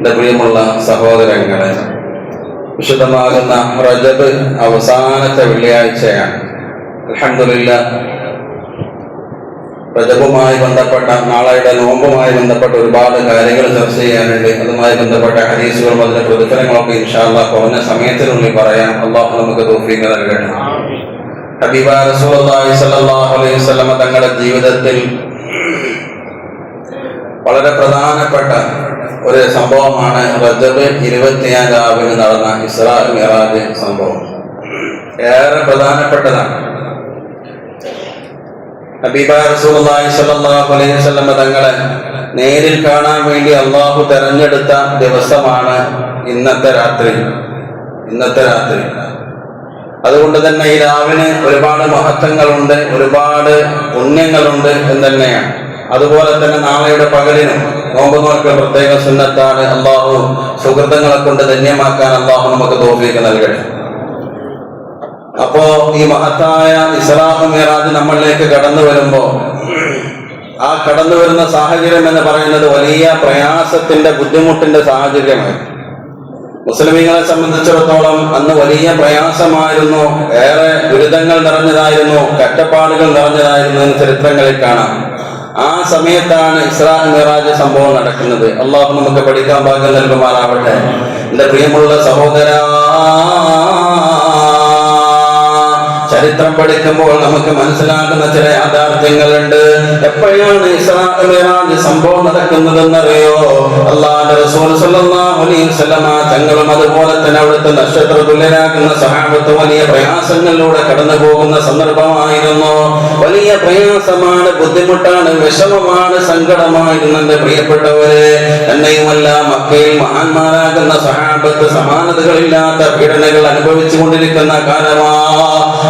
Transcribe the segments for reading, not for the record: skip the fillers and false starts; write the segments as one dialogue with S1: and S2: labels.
S1: എൻ്റെ പ്രിയമുള്ള സഹോദരങ്ങളെ, വിശുദ്ധമാകുന്ന റജബ് അവസാനത്തെ വെള്ളിയാഴ്ചയാണ്. അൽഹംദുലില്ലാഹ്, റജബുമായി ബന്ധപ്പെട്ട നാളെയുടെ നോമ്പുമായി ബന്ധപ്പെട്ട ഒരുപാട് കാര്യങ്ങൾ ചർച്ച ചെയ്യാനുണ്ട്. അതുമായി ബന്ധപ്പെട്ട ഹദീസുകളും അതിന്റെ പ്രതിഫലങ്ങളൊക്കെ ഇൻഷാ അല്ലാഹ് കുറഞ്ഞ സമയത്തിനുള്ളിൽ പറയാം. അല്ലാഹു നമുക്ക് തൗഫീഖ് നൽകട്ടെ. ഹബീബായ റസൂലുള്ളാഹി സ്വല്ലല്ലാഹു അലൈഹി വസല്ലം തങ്ങളുടെ ജീവിതത്തിൽ വളരെ പ്രധാനപ്പെട്ട ഒരു സംഭവമാണ് റജബ് 25 രാവിലെ നടന്ന ഇസ്രാ മിഅ്റാജ് സംഭവം. ഏറെ പ്രധാനപ്പെട്ടതാണ്. ഹബീബായ റസൂലുള്ളാഹി സ്വല്ലല്ലാഹു അലൈഹി വസല്ലം തങ്ങളെ നേരിൽ കാണാൻ വേണ്ടി അല്ലാഹു തെരഞ്ഞെടുത്ത ദിവസമാണ് ഇന്നത്തെ രാത്രി. അതുകൊണ്ട് തന്നെ ഈ രാവിന് ഒരുപാട് മഹത്വങ്ങളുണ്ട്, ഒരുപാട് പുണ്യങ്ങളുണ്ട് എന്ന് തന്നെയാണ്. അതുപോലെ തന്നെ നാളെയുടെ പകലിനും നോമ്പ് നോൽക്കൽ പ്രത്യേക സുന്നത്താണ്. അല്ലാഹു സുഹൃത്തുക്കളെ കൊണ്ട് ധന്യമാക്കാൻ അല്ലാഹു നമുക്ക് തൗഫീഖ് നൽകട്ടെ. അപ്പോ ഈ മഹത്തായ ഇസ്രാ മിഅ്റാജ് നമ്മളിലേക്ക് കടന്നു വരുമ്പോ ആ കടന്നു വരുന്ന സാഹചര്യം എന്ന് പറയുന്നത് വലിയ പ്രയാസത്തിന്റെ, ബുദ്ധിമുട്ടിന്റെ സാഹചര്യമാണ്. മുസ്ലിമീങ്ങളെ സംബന്ധിച്ചിടത്തോളം അന്ന് വലിയ പ്രയാസമായിരുന്നു, ഏറെ ദുരിതങ്ങൾ നിറഞ്ഞതായിരുന്നു, കഷ്ടപ്പാടുകൾ നിറഞ്ഞതായിരുന്നു എന്ന് ചരിത്രങ്ങളിൽ കാണാം. ആ സമയത്താണ് ഇസ്രാ മിഅ്റാജ് സംഭവം നടക്കുന്നത്. അള്ളാഹു നമുക്ക് പഠിക്കാൻ ഭാഗ്യം നൽകുമാറാവട്ടെ. എന്റെ പ്രിയമുള്ള സഹോദരാ, ചരിത്രം പഠിക്കുമ്പോൾ നമുക്ക് മനസ്സിലാകുന്ന ചില യാഥാർത്ഥ്യങ്ങളുണ്ട്. എപ്പോഴാണ് ഇസ്രാ മിഅ്റാജ് സംഭവം നടക്കുന്നതെന്നറിയോ? അല്ലാഹുവിന്റെ റസൂൽ സ്വല്ലല്ലാഹു അലൈഹി വസല്ലം തങ്ങളും അതുപോലെ തന്നെ അവിടുത്തെ നക്ഷത്ര തുല്യരാകുന്ന സഹാബത്ത് വലിയ പ്രയാസങ്ങളിലൂടെ കടന്നു പോകുന്ന സന്ദർഭമായിരുന്നു. വലിയ പ്രയാസമാണ്, ബുദ്ധിമുട്ടാണ്, വിഷമമാണ്, സങ്കടമായിരുന്നു എന്റെ പ്രിയപ്പെട്ടവരെ. തന്നെയുമല്ല, മക്കയിൽ മഹാന്മാരാകുന്ന സഹാബത്ത് സമാനതകളില്ലാത്ത പീഡനങ്ങൾ അനുഭവിച്ചു കൊണ്ടിരിക്കുന്ന കാലമാ.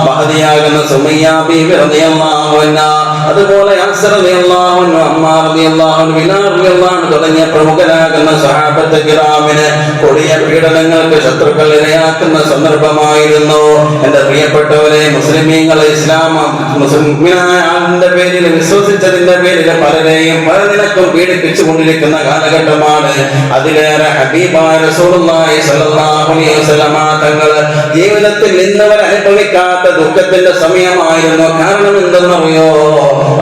S1: മഹദിയാകുന്ന സുമയ്യ ബീവി റളിയല്ലാഹു അൻഹാ, അതുപോലെ യാസിർ റളിയല്ലാഹു അൻഹു, അമ്മാർ റളിയല്ലാഹു അൻഹു, ബിലാൽ റളിയല്ലാഹു അൻഹു തുടങ്ങിയ പ്രമുഖരാകുന്ന സഹാബത്ത് കിറാമിനെ കൊടിയ പീഡനങ്ങൾക്ക് ശത്രുക്കൾ ഇരയാക്കുന്ന സന്ദർഭമായിരുന്നു. എന്റെ പ്രിയപ്പെട്ടവരെ, മുസ്ലിമീങ്ങളെ മുസ്ലിമായ ആളിന്റെ പേരിൽ വിശ്വസിച്ചതിന്റെ പേരിൽ പലരെയും പല നിലക്കും പീഡിപ്പിച്ചു കൊണ്ടിരിക്കുന്ന കാലഘട്ടമാണ്. അതിലേറെ ഹബീബായ റസൂലുള്ളാഹി സ്വല്ലല്ലാഹു അലൈഹി വസല്ലം തങ്ങൾ ജീവിതത്തിൽ ഇന്നവർ അനുഭവിക്കാത്ത ദുഃഖത്തിന്റെ സമയമായിരുന്നു. കാരണം എന്തെന്നറിയോ?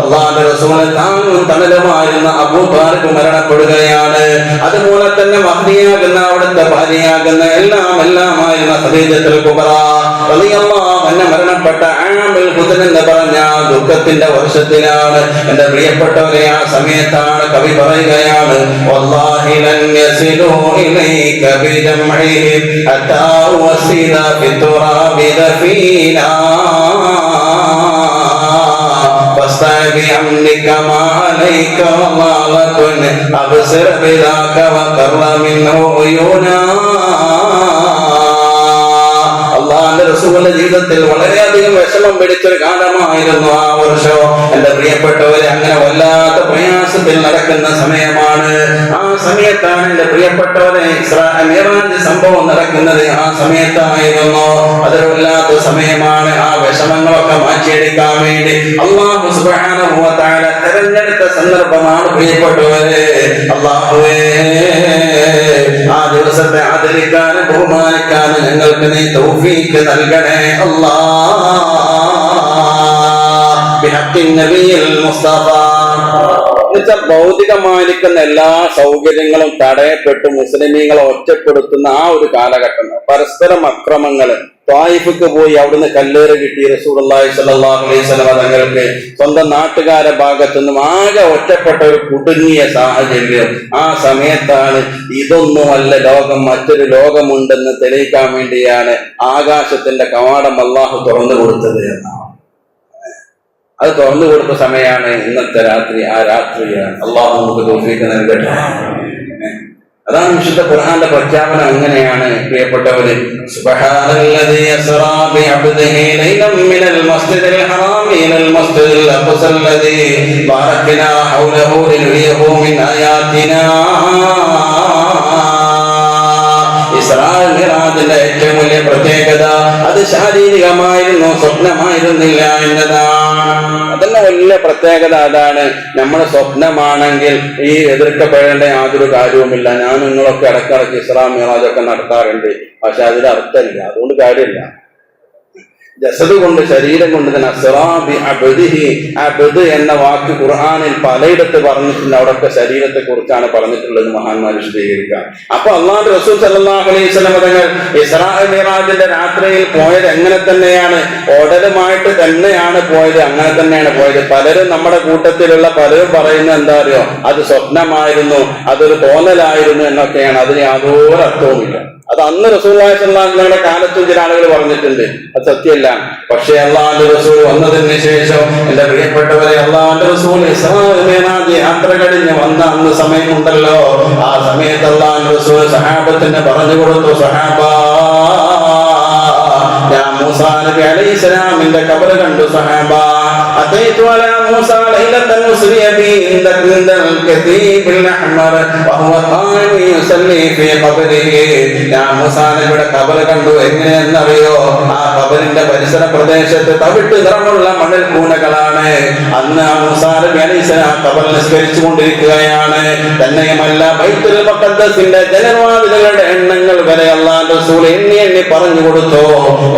S1: അല്ലാഹുവിന്റെ റസൂൽ താങ്ങും തണലുമായിരുന്ന അബൂ താലിബ് മരണപ്പെടുകയാണ്. അതുപോലെ തന്നെ മഹദിയാകുന്ന അവിടുത്തെ ഭാര്യയാകുന്ന എല്ലാമായിരുന്ന ഖദീജത്തുൽ കുബ്ര റളിയല്ലാഹു അൻഹ മരണപ്പെട്ട ആമുൽ ഹുസ്ൻ എന്ന് പറഞ്ഞ ദുഃഖത്തിന്റെ വർഷത്തിലാണ്. എന്റെ പ്രിയപ്പെട്ടവരെ, ആ സമയത്താണ് കവി പറയുകയാണ്, വല്ലാഹി ലൻ യസിലു ഇലൈക ബിജംഇഹിം ഹത്താ വസില ഫിതുറാബി ദഫീനാ بأمنك ما عليك وضالة أبصر بذاك وقر منه عيونا. അള്ളാഹുവിന്റെ റസൂലിന്റെ ജീവിതത്തിൽ വളരെയധികം വിഷമം പിടിച്ചൊരു കാലമായിരുന്നു ആ വർഷം. എന്റെ പ്രിയപ്പെട്ടവരെ, അങ്ങനെ വല്ലാത്ത പ്രയാസത്തിൽ നടക്കുന്ന സമയമാണ്. ആ സമയത്താണ് എന്റെ പ്രിയപ്പെട്ടവരെ ഇസ്രാ മിഅ്റാജ് സംഭവം നടക്കുന്നത്. ആ സമയത്തായിരുന്നു. അതൊരു വല്ലാത്ത സമയമാണ്. ആ വിഷമങ്ങളൊക്കെ മാറ്റിയെടുക്കാൻ വേണ്ടി അല്ലാഹു സുബ്ഹാനഹു വ തആല തെരഞ്ഞെടുത്ത സന്ദർഭമാണ് പ്രിയപ്പെട്ടവരെ. അല്ലാഹുവേ, ആ ദിവസത്തെ ആദരിക്കാനും ബഹുമാനിക്കാനും ഞങ്ങൾക്ക് നീ തൗഫീഖ് നൽകണേ അല്ലാഹ്. ബിഹഖിൻ നബിയിൽ മുസ്തഫ. ഭൗതികമായിരിക്കുന്ന എല്ലാ സൗകര്യങ്ങളും തടയപ്പെട്ട് മുസ്ലിമീങ്ങളെ ഒറ്റപ്പെടുത്തുന്ന ആ ഒരു കാലഘട്ടം, പരസ്പരം അക്രമങ്ങള്. ത്വായിഫിക്ക് പോയി അവിടുന്ന് കല്ലേറ് കിട്ടി റസൂലുള്ളാഹി സ്വല്ലല്ലാഹു അലൈഹി വസല്ലം തങ്ങൾക്ക്. സ്വന്തം നാട്ടുകാരെ ഭാഗത്തുനിന്നും ആകെ ഒറ്റപ്പെട്ട ഒരു കുടുങ്ങിയ സാഹചര്യം. ആ സമയത്താണ് ഇതൊന്നുമല്ല ലോകം, മറ്റൊരു ലോകമുണ്ടെന്ന് തെളിയിക്കാൻ വേണ്ടിയാണ് ആകാശത്തിന്റെ കവാടം അല്ലാഹു തുറന്നു കൊടുത്തത് എന്നാണ്. അത് തുറന്നു കൊടുത്ത സമയമാണ് ഇന്നത്തെ രാത്രി. ആ രാത്രിയാണ്. അല്ലാഹു നമുക്ക് തൗഫീഖ് നൽകട്ടെ. അതാണ് വിശുദ്ധ ഖുർആന്റെ പ്രഖ്യാപനം. അങ്ങനെയാണ് പ്രിയപ്പെട്ടവര്. സുബ്ഹാനല്ലദീ യസ്റാ ബിഅബ്ദിഹി ലൈലൻ മിനൽ മസ്ജിദിൽ ഹറാമി ഇലൽ മസ്ജിദിൽ അഖ്സല്ലദീ ബാറക്നാ ഹൗലഹു ലിനുരിയഹു മിൻ ആയാതിനാ. ഇസ്രാ മിഅ്റാജിന്റെ ഏറ്റവും വലിയ പ്രത്യേകത അത് ശാരീരികമായിരുന്നു, സ്വപ്നമായിരുന്നില്ല എന്നതാണ്. അതന്നെ വലിയ പ്രത്യേകത അതാണ്. നമ്മുടെ സ്വപ്നമാണെങ്കിൽ ഈ എതിർക്കപ്പെടേണ്ട യാതൊരു കാര്യവുമില്ല. ഞാൻ നിങ്ങളൊക്കെ ഇടക്കിടക്ക് ഇസ്രാ മിഅ്റാജൊക്കെ നടത്താറുണ്ട്, പക്ഷെ അതിൽ അർത്ഥമില്ല, അതുകൊണ്ട് കാര്യമില്ല. ജസദ് കൊണ്ട്, ശരീരം കൊണ്ട് തന്നെ അബ്ദ് എന്ന വാക്ക് ഖുർആനിൽ പലയിടത്ത് പറഞ്ഞിട്ടുണ്ട്. അവിടൊക്കെ ശരീരത്തെ കുറിച്ചാണ് പറഞ്ഞിട്ടുള്ളത് മഹാന്മാർ വിശദീകരിക്കുക. അപ്പൊ അല്ലാഹുവിന്റെ റസൂൽ സല്ലല്ലാഹു അലൈഹി വസല്ലം തങ്ങൾ ഇസ്രാ മിഅ്റാജിന്റെ രാത്രിയിൽ പോയത് എങ്ങനെ തന്നെയാണ്, ഓടലുമായിട്ട് തന്നെയാണ് പോയത്, അങ്ങനെ തന്നെയാണ് പോയത്. പലരും നമ്മുടെ കൂട്ടത്തിലുള്ള പലരും പറയുന്നത് എന്താ അറിയോ, അത് സ്വപ്നമായിരുന്നു, അതൊരു തോന്നലായിരുന്നു എന്നൊക്കെയാണ്. അതിന് യാതൊരു അർത്ഥവുമില്ല. അത് അന്ന് റസൂലുള്ളാഹി സ്വല്ലല്ലാഹു അലൈഹി വസല്ലമയുടെ കാലത്തും ചില ആളുകൾ പറഞ്ഞിട്ടുണ്ട്, അത് സത്യമല്ല. പക്ഷേ അല്ലാഹുവിന്റെ റസൂൽ വന്നതിന് ശേഷം എന്റെ പ്രിയപ്പെട്ടവരെ, അല്ലാഹുവിന്റെ റസൂൽ ഇസ്രാ മിഅ്റാജ് യാത്ര കഴിഞ്ഞ് വന്ന അന്ന് സമയമുണ്ടല്ലോ, ആ സമയത്ത് അല്ലാഹുവിന്റെ റസൂൽ സഹാബത്തിന് പറഞ്ഞു കൊടുത്തു, സഹാബാ, ഞാൻ മൂസാ നബി അലൈഹിസ്സലാമിന്റെ ഖബർ കണ്ടു. സഹാബാ, അതൈതു അലാ മൂസാ ലൈലത്തൻ ഉസ്രിയ ബി ഇൻദ അൽ-കതീബിൽ അഹ്മർ വഹുവ ഖായിം യുസല്ലി ഫീ ഖബരിഹി. ഞാൻ മൂസാ നബിയുടെ ഖബർ കണ്ടു. എങ്ങനെയെന്നറിയോ, ആ ഖബറിന്റെ പരിസര പ്രദേശത്ത് തവിട്ട് നിറമുള്ള മണൽ കൂനകളാണ്. അന്ന് ആ മൂസാ നബി അലൈഹിസ്സലാം ഖബർ നിസ്കരിച്ചു കൊണ്ടിരിക്കുകയാണ്. തന്നെയുമല്ല, ബൈത്തുൽ മുഖദ്ദസിന്റെ ജനവാതിലുകളുടെ എണ്ണങ്ങൾ വരെ അല്ലാഹുവിന്റെ റസൂൽ എണ്ണി എണ്ണി പറഞ്ഞു കൊടുത്തു.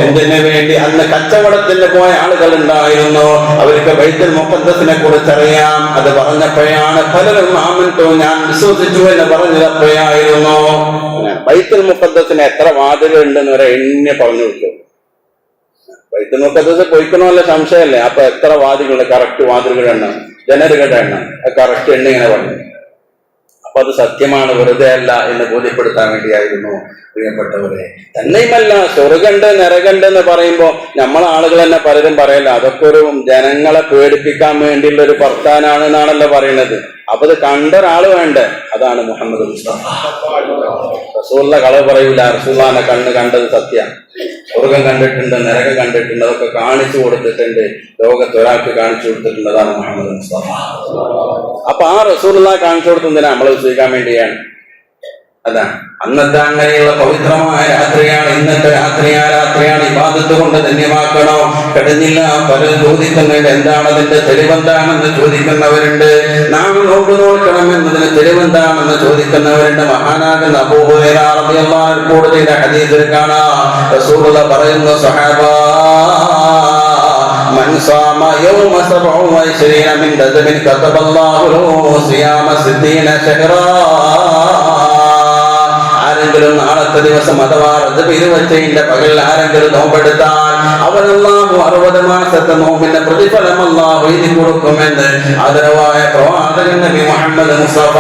S1: എന്തിനു വേണ്ടി? അന്ന് കച്ചവടത്തിന് പോയ ആളുകൾ ഉണ്ടായിരുന്നു, അവർക്ക് ബൈത്തുൽ മുഖദ്ദസിനെ കുറിച്ചറിയാം. അത് പറഞ്ഞപ്പോഴാണ് പലരും ആമൻതു, ഞാൻ വിശ്വസിച്ചു എന്ന് പറഞ്ഞപ്പോഴായിരുന്നു. ബൈത്തുൽ മുഖദ്ദസിന് എത്ര വാതിലുകൾ ഉണ്ടെന്ന് വരെ എണ്ണി പറഞ്ഞു കൊടുത്തു. ബൈത്തുൽ മുഖദ്ദസ് പോയിക്കണമല്ല സംശയമല്ലേ, അപ്പൊ എത്ര വാതിലുകളുണ്ട്, കറക്റ്റ് വാതിലുകളുടെ എണ്ണം, ജനലുകളുടെ എണ്ണം കറക്റ്റ് എണ്ണ ഇങ്ങനെ പറഞ്ഞു. അപ്പൊ അത് സത്യമാണ്, വെറുതെ അല്ല എന്ന് ബോധ്യപ്പെടുത്താൻ വേണ്ടിയായിരുന്നു പ്രിയപ്പെട്ടവരെ. തന്നെയുമല്ല, സ്വർഗണ്ട് നരകണ്ട് എന്ന് പറയുമ്പോ നമ്മളെ ആളുകൾ തന്നെ പലരും പറയല്ല, അതൊക്കെ ഒരു ജനങ്ങളെ പേടിപ്പിക്കാൻ വേണ്ടിയുള്ള ഒരു വർത്താനാണ് എന്നാണല്ലോ പറയുന്നത്. അപ്പൊ അത് കണ്ട ഒരാള് വേണ്ടേ, അതാണ് മുഹമ്മദ് മുസ്തഫ. റസൂലുള്ള കളവ് പറയൂല, റസൂലുള്ളാഹിന്റെ കണ്ണ് കണ്ടത് സത്യം. സ്വർഗം കണ്ടിട്ടുണ്ട്, നരകം കണ്ടിട്ടുണ്ട്, അതൊക്കെ കാണിച്ചു കൊടുത്തിട്ടുണ്ട്, ലോകത്ത് ഒരാൾക്ക് കാണിച്ചു കൊടുത്തിട്ടുണ്ട്, അതാണ് മുഹമ്മദ് മുസ്തഫ. അപ്പൊ ആ റസൂലുള്ളാഹി കാണിച്ചു കൊടുത്തതിനെ നമ്മളെ വിശ്വസിക്കാൻ വേണ്ടിയാണ്. അതാ അന്നത്തെ അങ്ങനെയുള്ള പവിത്രമായ രാത്രിയാണ്, ഇന്നത്തെ രാത്രിയാണ്. ഇബാദത്ത് കൊണ്ട് ധന്യമാക്കണോ? കഴിഞ്ഞില്ല. പലരും ചോദിക്കുന്നുണ്ട്, എന്താണ് അതിന്റെ തെളിവെന്താണെന്ന് ചോദിക്കുന്നവരുണ്ട്. നാം നോമ്പ് നോക്കണം എന്നതിന് തെളിവെന്താണെന്ന് ചോദിക്കുന്നവരുണ്ട്. മഹാനാകുന്ന അബൂ ഹുറൈറ റളിയല്ലാഹു അൻഹു കൂടുതൽ ഹദീസിൽ കാണാം, റസൂലുള്ളാഹി പറയുന്നു, സഹാബാ, മൻ സാമ യൗമ 27 മിൻ റജബിൻ കതബല്ലാഹു ലഹു സിയാമ 60 ശഹ്റാ. ആരെങ്കിലും നാളത്തെ ദിവസം അഥവാ റജബ് 25 പകൽ ആരെങ്കിലും നോമ്പെടുത്താൽ അവൻ അല്ലാഹു 60 മാസത്തെ നോമ്പിന്റെ പ്രതിഫലം അല്ലാഹു എഴുതി കൊടുക്കുമെന്ന് ആദരവായ പ്രവാചകൻ നബി മുഹമ്മദ് മുസ്തഫ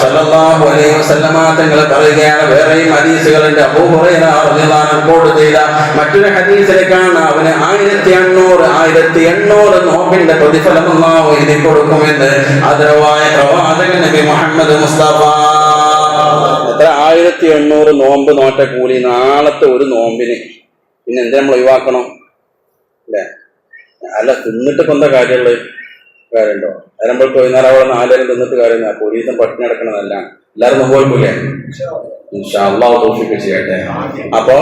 S1: സല്ലല്ലാഹു അലൈഹി വസല്ലമ തങ്ങൾ പറയുകയാണ്. വേറെയും ഹദീസുകളുണ്ട്. അബൂ ഹുറൈറ റളിയല്ലാഹു അൻഹു റിപ്പോർട്ട് ചെയ്ത മറ്റൊരു ഹദീസിൽ കാണാം, അവന് 1800 നോമ്പിന്റെ പ്രതിഫലം അല്ലാഹു എഴുതി കൊടുക്കുമെന്ന് ആദരവായ പ്രവാചകൻ നബി മുഹമ്മദ് മുസ്തഫ. 1800 നോമ്പ് നോറ്റ കൂലി നാളത്തെ ഒരു നോമ്പിന്. പിന്നെ എന്താ നമ്മൾ ഒഴിവാക്കണം അല്ലേ? അല്ല, തിന്നിട്ട് ഇപ്പൊ എന്താ കാര്യമുള്ളത്? കാര്യമുണ്ടോ? നേരമ്പോൾ വൈകുന്നേരം 4 തിന്നിട്ട് കാര്യമില്ല. പോലീസും പട്ടിണി നടക്കണതല്ല. എല്ലാവരും നോമ്പ് വെക്കൂലേ? ഇൻഷാ അല്ലാഹു തൗഫീഖ് ചെയ്യട്ടെ. അപ്പൊ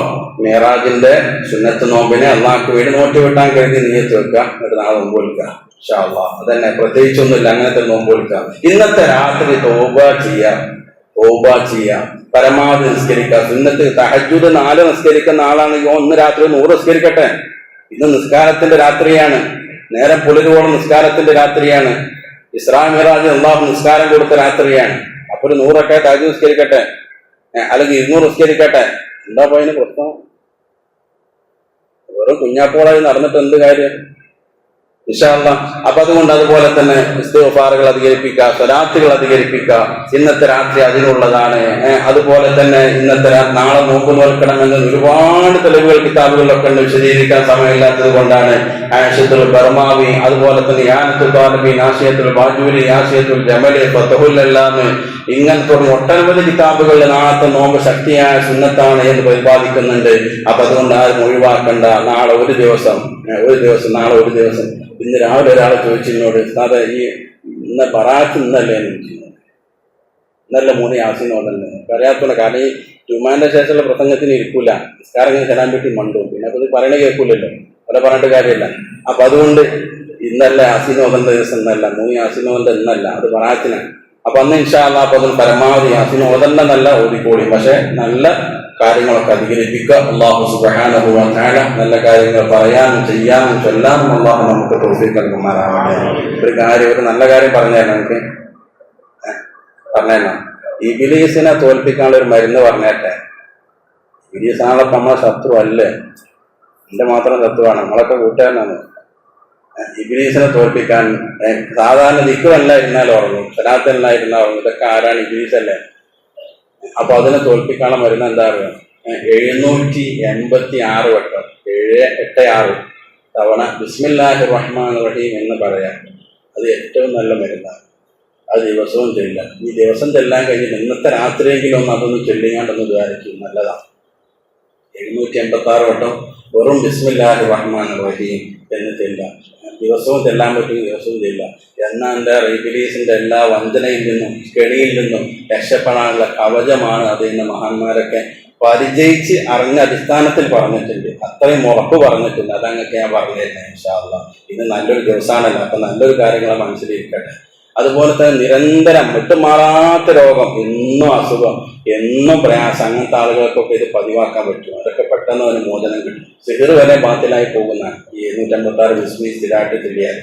S1: മിഅ്റാജിന്റെ സുന്നത്ത് നോമ്പിനെ അള്ളാഹ്ക്ക് വേണ്ടി നോറ്റ് വിട്ടാൻ കരുതി നിയ്യത്ത് വെക്കുക, എന്നിട്ട് നാളെ നോമ്പ് വിളിക്കുക. ഇൻഷാ അല്ലാഹ് അതന്നെ, പ്രത്യേകിച്ചൊന്നുമില്ല. അങ്ങനത്തെ നോമ്പ് വിളിക്കുക. ഇന്നത്തെ രാത്രി തൗബ ചെയ്യാം, പരമാവധി നിസ്കരിക്കുക. സുന്നത്ത് തഹജ്ജുദ് 4 നിസ്കരിക്കുന്ന ആളാണെങ്കിൽ 1 രാത്രി 100 നിസ്കരിക്കട്ടെ. ഇന്ന് നിസ്കാരത്തിന്റെ രാത്രിയാണ്, നേരം പുലരുവോളം നിസ്കാരത്തിന്റെ രാത്രിയാണ്. ഇസ്രാ മിഅ്റാജ് അല്ലാഹു നിസ്കാരം കൊടുത്ത രാത്രിയാണ്. അപ്പൊ ഒരു 100 ഒക്കെ തഹജ്ജുദ് നിസ്കരിക്കട്ടെ, അല്ലെങ്കിൽ 200 നിസ്കരിക്കട്ടെ. എന്താ പോയതിന് പ്രശ്നം? വെറും കുഞ്ഞാപ്പോളായി നടന്നിട്ട് എന്ത് കാര്യം? ഇൻഷാ അല്ലാഹ്. അപ്പൊ അതുകൊണ്ട് അതുപോലെ തന്നെ ഇസ്തിഗ്ഫാറുകൾ അധികരിപ്പിക്കുക, സ്വലാത്തുകൾ അധികരിപ്പിക്കുക. ഇന്നത്തെ രാത്രി അതിനുള്ളതാണ്. അതുപോലെ തന്നെ ഇന്നത്തെ നാളെ നോമ്പ് നോൽക്കണമെന്ന് ഒരുപാട് തെളിവുകൾ കിതാബുകളിലൊക്കെ ഉണ്ട്. വിശദീകരിക്കാൻ സമയമില്ലാത്തത് കൊണ്ടാണ്. ആയിഷത്തുൽ ബർമാവി, അതുപോലെ തന്നെ യാനത്തുൽ താലിബീൻ, ആശിയത്തുൽ ബാജൂരി, ആശിയത്തുൽ ജമലി, ഫതഹുൽ അല്ലാമ്, ഇങ്ങനത്തെ ഒട്ടനവധി കിതാബുകളിൽ നാളത്തെ നോമ്പ് ശക്തിയായ സുന്നത്താണ് എന്ന് പ്രതിപാദിക്കുന്നുണ്ട്. അപ്പൊ അതുകൊണ്ട് ആരും ഒഴിവാക്കണ്ട. നാളെ ഒരു ദിവസം, നാളെ ഒരു ദിവസം. ഇന്ന് രാവിലെ ഒരാൾ ചോദിച്ചതിനോട്, സാറേ ഈ ഇന്ന് ബറാത്ത് ഇന്നല്ലേ എന്ന് ചോദിച്ചു. ഇന്നല്ല 3 യാസീനോടല്ലേ അറിയാത്തുള്ള. കാരണം ഈ ജുമാന്റെ ശേഷമുള്ള പ്രസംഗത്തിന് ഇരിക്കൂല, നിസ്കാരം ചെല്ലാൻ പറ്റി മണ്ടും. പിന്നെ അപ്പൊ ഇത് പറയണ കേൾക്കൂലല്ലോ, അവരെ പറഞ്ഞിട്ട് കാര്യമില്ല. അപ്പൊ അതുകൊണ്ട് ഇന്നല്ല യാസീൻ ഓതേണ്ട ദിവസം ഇന്നല്ല, 3 യാസീൻ ഓതേണ്ട ഇന്നല്ല, അത് ബറാത്തിനാണ്. അപ്പൊ അന്ന് ഇൻഷാ അല്ലാഹ് അപ്പൊ അതിന് പരമാവധി യാസീൻ ഓതേണ്ടതല്ല ഓതിക്കോളി, പക്ഷെ നല്ല കാര്യങ്ങളൊക്കെ അധികരിപ്പിക്കുക. അല്ലാഹു സുബ്ഹാനഹു വ തആല നല്ല കാര്യങ്ങൾ പറയാനും ചെയ്യാനും ചൊല്ലാനും അല്ലാഹു നമുക്ക് തൗഫീഖ് നൽകുമാറാവട്ടെ. ഒരു നല്ല കാര്യം പറഞ്ഞാൽ നമുക്ക് പറഞ്ഞല്ലോ, ഇബ്ലീസിനെ തോൽപ്പിക്കാനുള്ള ഒരു മരുന്ന് പറഞ്ഞേട്ടെ. ഇബ്ലീസാണല്ലോ നമ്മളെ ശത്രു അല്ലേ, എന്റെ മാത്രം ശത്രുവാണ്, നമ്മളൊക്കെ കൂട്ടുകാരനാണ്. ഇബ്ലീസിനെ തോൽപ്പിക്കാൻ സാധാരണ ദിക്റല്ല ഇരുന്നാൽ ഉറങ്ങും, സ്വലാത്തല്ല ഇരുന്നാൽ ഉറങ്ങും, ഇതൊക്കെ ആരാണ്? ഇബ്ലീസ് അല്ലേ. അപ്പൊ അതിനെ തോൽപ്പിക്കാനുള്ള മരുന്ന് എന്താ പറയുക? 786 വട്ടം 786 തവണ ബിസ്മില്ലാഹിർ റഹ്മാനിർ റഹീം എന്ന് പറയാം. അത് ഏറ്റവും നല്ല മരുന്നാണ്. അത് ദിവസവും ചെല്ല. ഈ ദിവസം ചെല്ലാൻ കഴിഞ്ഞില്ല, ഇന്നത്തെ രാത്രിയെങ്കിലും ഒന്ന് അതൊന്ന് ചെല്ലിങ്ങാണ്ടൊന്ന് വിചാരിക്കും, നല്ലതാണ്. 786 വട്ടം വെറും ബിസ്മില്ലാഹിർ റഹ്മാനിർ റഹീം എന്ന് ചെല്ലാം. ദിവസവും ചെല്ലാൻ പറ്റും, ദിവസവും ചെല്ലാം. എന്നാൽ എൻ്റെ ഇബ്ലീസിന്റെ എല്ലാ വഞ്ചനയിൽ നിന്നും കെണിയിൽ നിന്നും രക്ഷപ്പെടാനുള്ള കവചമാണ് അത് എന്ന് മഹാന്മാരൊക്കെ പരിചയിച്ച് അറിഞ്ഞ അടിസ്ഥാനത്തിൽ പറഞ്ഞിട്ടുണ്ട്. അത്രയും ഉറപ്പ് പറഞ്ഞിട്ടുണ്ട്. അതങ്ങൊക്കെ ഞാൻ പറഞ്ഞിരുന്നു. ഇൻഷാ അല്ലാഹ് ഇത് നല്ലൊരു ദിവസമാണല്ലോ, അപ്പൊ നല്ലൊരു കാര്യങ്ങളെ മനസ്സിലിരിക്കട്ടെ. അതുപോലെ തന്നെ നിരന്തരം വിട്ടുമാറാത്ത രോഗം, എന്നും അസുഖം, എന്നും പ്രയാസം, അങ്ങനത്തെ ആളുകൾക്കൊക്കെ ഇത് പതിവാക്കാൻ പറ്റും. അതൊക്കെ പെട്ടെന്ന് അതിന് മോചനം കിട്ടും. സിഹിർ വരെ ബാത്തിലായി പോകുന്ന ഈ 756 ബിസ്മി സ്ഥിരമായിട്ട് ചെല്ലിയാൽ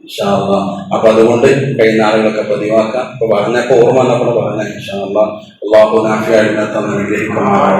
S1: ഇൻഷാ അല്ലാഹ്. അപ്പൊ അതുകൊണ്ട് കഴിയുന്ന ആളുകളൊക്കെ പതിവാക്കാം. അപ്പൊ പറഞ്ഞപ്പോ ഓർമ്മ വന്നപ്പോൾ പറഞ്ഞ ഇൻഷാ അല്ലാഹ്. അല്ലാഹു നാഫിയായി അനുഗ്രഹിക്കുമാറാവട്ടെ.